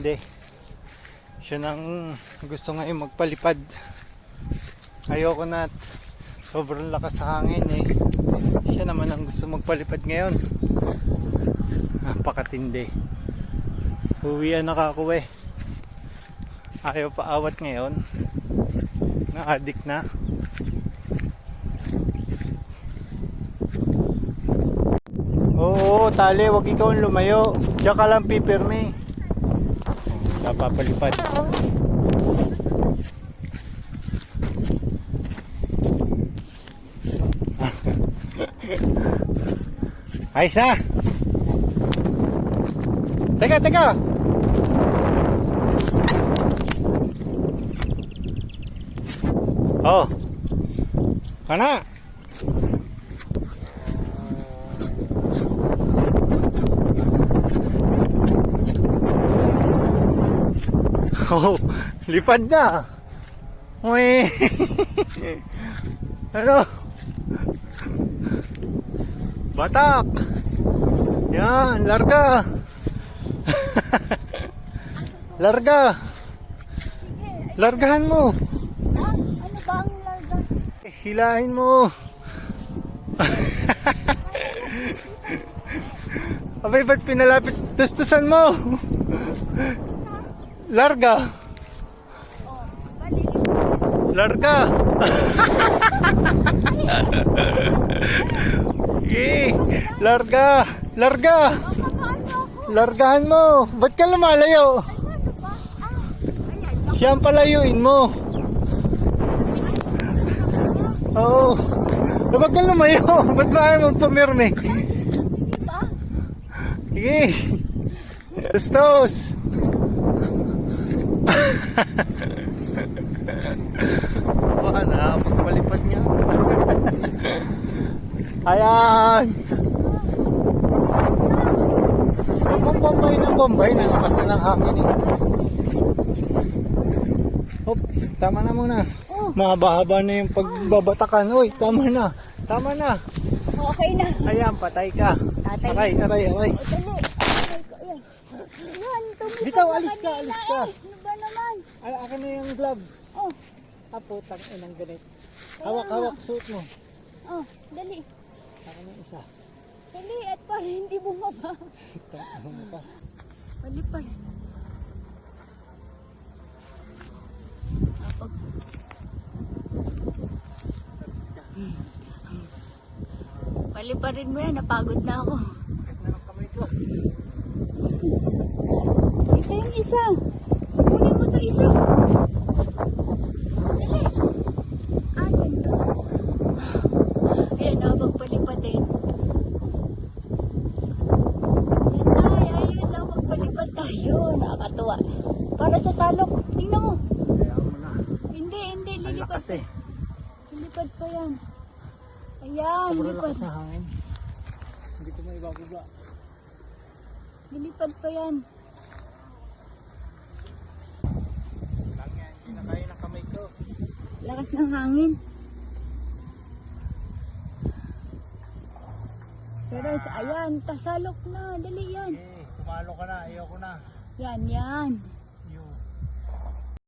napakatindi. Siya nang gusto ngayon magpalipad. Ayoko na, sobrang lakas sa hangin eh. Siya naman ang gusto magpalipad ngayon. Napakatindi. Uwian na ako eh. Ayaw pa awat ngayon. Na-addict na. Oo, tali, wag ikaw lumayo. Diyan ka lang pipirme. Napapalipad. Ayos na. Teka. Oh. Kana. Oh, lipad na. Uy. Ano? Batak. Yan, larga. Larga. Largahan mo. Ano ba ang larga? Hilahin mo. Abay, ba't pinalapit? Tustusan mo. Larga. Larga. Larga. Larga. Largahan mo. Ba't ka lumalayo? Siyang palayuin mo. Oo. Ba't ka lumayo? Ba't ba ayaw mong pumirme? Sige. Tustos. Wala, pagpalipad niya. Ayan. Huwag mong bombay na lakas na ng hangin eh. Hop, tama na muna. Mahaba-haba na yung pagbabatakan. Uy, tama na. Okay na. Ayan, patay ka. Aray. Dali. Yan, Bitaw, alis ka. Ano ba naman? Ay, akin na yung gloves. Oh, Putang inang ganit. Hawak, suot mo. dali. Akin na isa. Dali, at para hindi bumaba. Ano mo pa? Palipad. Paliparin mo yan, napagod na ako. Sakit na ng kamay ko. Isa yung isa. Kunin mo to isa. Dali. Yan to. Ayan na, magpalipad din. Ayun lang, magpalipad tayo. Nakakatuwa. Para sa salok. Tingnan mo. Kaya mo na. Hindi, Ang lilipad. lakas eh. Lilipad pa yan. Ayan, Sobrang lilipad. lakas sa hangin. Hindi ko may ibababa. Lilipad pa yan. Lang yan, hindi na kaya ng kamay ko. Lakas ng hangin. Pero ayan, tasalok na. Dali yan. Okay, tumalo ka na, ayoko na. Yan.